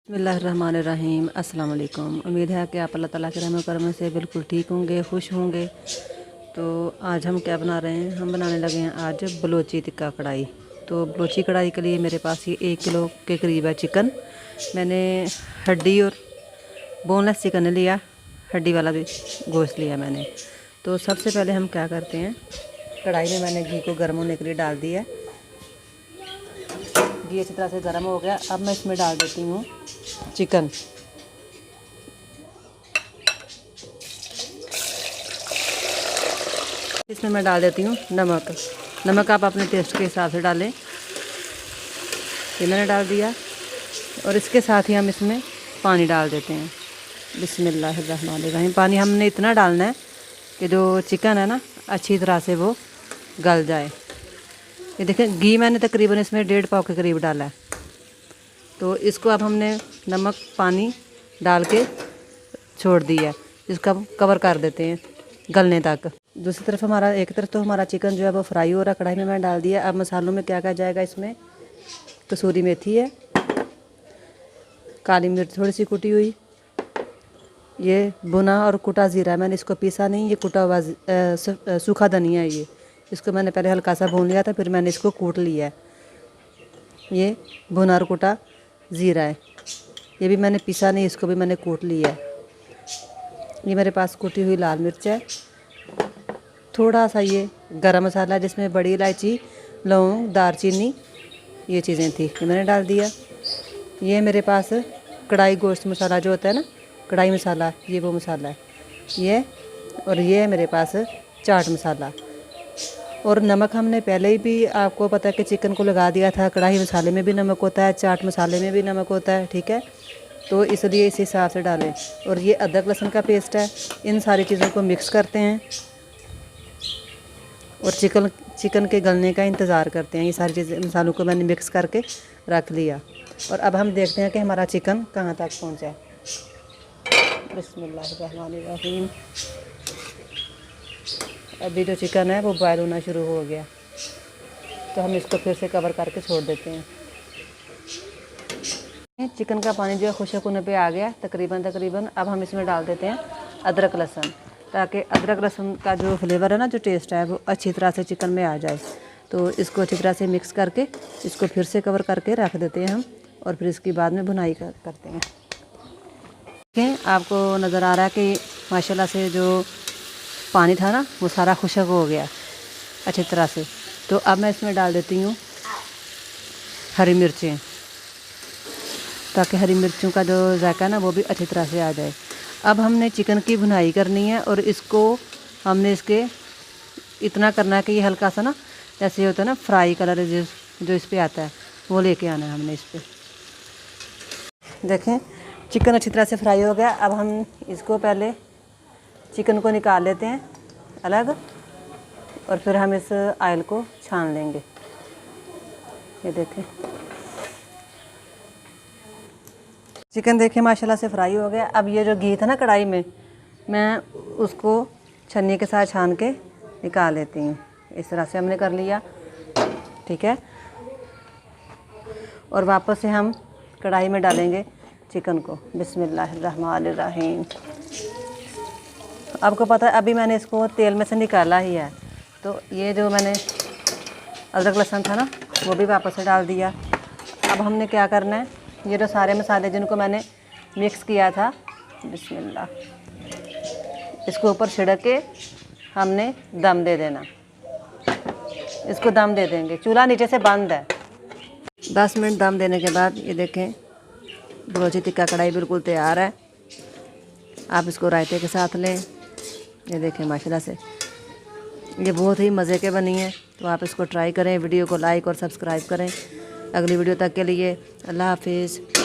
बिस्मिल्लाहिर्रहमानिर्रहीम। अस्सलाम वालेकुम। उम्मीद है कि आप अल्लाह ताला के रहम व करम से बिल्कुल ठीक होंगे, खुश होंगे। तो आज हम क्या बना रहे हैं, हम बनाने लगे हैं आज बलोची टिक्का कढ़ाई। तो बलोची कढ़ाई के लिए मेरे पास ये 1 किलो के करीब है चिकन। मैंने हड्डी और बोनलेस चिकन लिया, हड्डी वाला भी गोश्त लिया मैंने। तो सबसे पहले हम क्या करते हैं, कढ़ाई में मैंने घी को गर्म होने के लिए डाल दिया। घी अच्छी तरह से गर्म हो गया। अब मैं इसमें डाल देती हूँ चिकन। इसमें मैं डाल देती हूँ नमक। नमक आप अपने टेस्ट के हिसाब से डालें। ये मैंने डाल दिया और इसके साथ ही हम इसमें पानी डाल देते हैं। बिस्मिल्लाहिर्रहमानिर्रहीम। पानी हमने इतना डालना है कि जो चिकन है ना अच्छी तरह से वो गल जाए। ये देखें, घी मैंने तकरीबन इसमें 1.5 पाव के करीब डाला है। तो इसको अब हमने नमक पानी डाल के छोड़ दिया, इसका कवर कर देते हैं गलने तक। दूसरी तरफ हमारा, एक तरफ तो हमारा चिकन जो है वो फ्राई हो रहा, कढ़ाई में मैंने डाल दिया। अब मसालों में क्या क्या जाएगा, इसमें कसूरी मेथी है, काली मिर्च थोड़ी सी कुटी हुई, ये भुना और कुटा ज़ीरा, मैंने इसको पीसा नहीं, ये कुटा हुआ सूखा धनिया है। ये इसको मैंने पहले हल्का सा भून लिया था, फिर मैंने इसको कूट लिया है। ये भुना और कुटा ज़ीरा है, ये भी मैंने पीसा नहीं, इसको भी मैंने कूट लिया है। ये मेरे पास कुटी हुई लाल मिर्च है, थोड़ा सा ये गरम मसाला जिसमें बड़ी इलायची, लौंग, दालचीनी, ये चीज़ें थी, ये मैंने डाल दिया। ये मेरे पास कढ़ाई गोश्त मसाला जो होता है ना, कढ़ाई मसाला, ये वो मसाला है ये। और ये है मेरे पास चाट मसाला। और नमक हमने पहले ही भी आपको पता है कि चिकन को लगा दिया था। कढ़ाई मसाले में भी नमक होता है, चाट मसाले में भी नमक होता है, ठीक है। तो इसलिए इस हिसाब से डालें। और ये अदरक लहसुन का पेस्ट है। इन सारी चीज़ों को मिक्स करते हैं और चिकन के गलने का इंतज़ार करते हैं। ये सारी चीज़ें मसालों को मैंने मिक्स करके रख लिया। और अब हम देखते हैं कि हमारा चिकन कहाँ तक पहुँचा है। बिस्मिल्लाहिर्रहमानिर्रहीम। अभी जो चिकन है वो बॉयल होना शुरू हो गया, तो हम इसको फिर से कवर करके छोड़ देते हैं। चिकन का पानी जो है खुशक होने पे आ गया तकरीबन। अब हम इसमें डाल देते हैं अदरक लहसुन, ताकि अदरक लहसुन का जो फ्लेवर है ना, जो टेस्ट है, वो अच्छी तरह से चिकन में आ जाए। तो इसको अच्छी तरह से मिक्स करके इसको फिर से कवर करके रख देते हैं हम, और फिर इसकी बाद में भुनाई करते हैं। देखें, आपको नज़र आ रहा है कि माशाल्लाह से जो पानी था ना वो सारा खुशक हो गया अच्छी तरह से। तो अब मैं इसमें डाल देती हूँ हरी मिर्चें, ताकि हरी मिर्चों का जो जायका है ना वो भी अच्छी तरह से आ जाए। अब हमने चिकन की भुनाई करनी है और इसको हमने इसके इतना करना है कि ये हल्का सा ना, जैसे होता है ना फ्राई कलर जो इस पर आता है, वो लेके आना है हमने इस पर। देखें, चिकन अच्छी तरह से फ्राई हो गया। अब हम इसको पहले चिकन को निकाल लेते हैं अलग, और फिर हम इस ऑयल को छान लेंगे। ये देखें, चिकन देखें माशाल्लाह से फ्राई हो गया। अब ये जो घी था ना कढ़ाई में, मैं उसको छन्नी के साथ छान के निकाल लेती हूँ। इस तरह से हमने कर लिया, ठीक है। और वापस से हम कढ़ाई में डालेंगे चिकन को। बिस्मिल्लाहिर्रहमानिर्रहीम। आपको पता है अभी मैंने इसको तेल में से निकाला ही है, तो ये जो मैंने अदरक लहसुन था ना वो भी वापस से डाल दिया। अब हमने क्या करना है, ये जो सारे मसाले जिनको मैंने मिक्स किया था, बिस्मिल्लाह, इसको ऊपर छिड़क के हमने दम दे देना। इसको दम दे देंगे, चूल्हा नीचे से बंद है। 10 मिनट दम देने के बाद ये देखें, बलोची टिक्का कढ़ाई बिल्कुल तैयार है। आप इसको रायते के साथ लें। ये देखें माशाल्लाह से ये बहुत ही मज़े के बनी है। तो आप इसको ट्राई करें, वीडियो को लाइक और सब्सक्राइब करें। अगली वीडियो तक के लिए अल्लाह हाफिज़।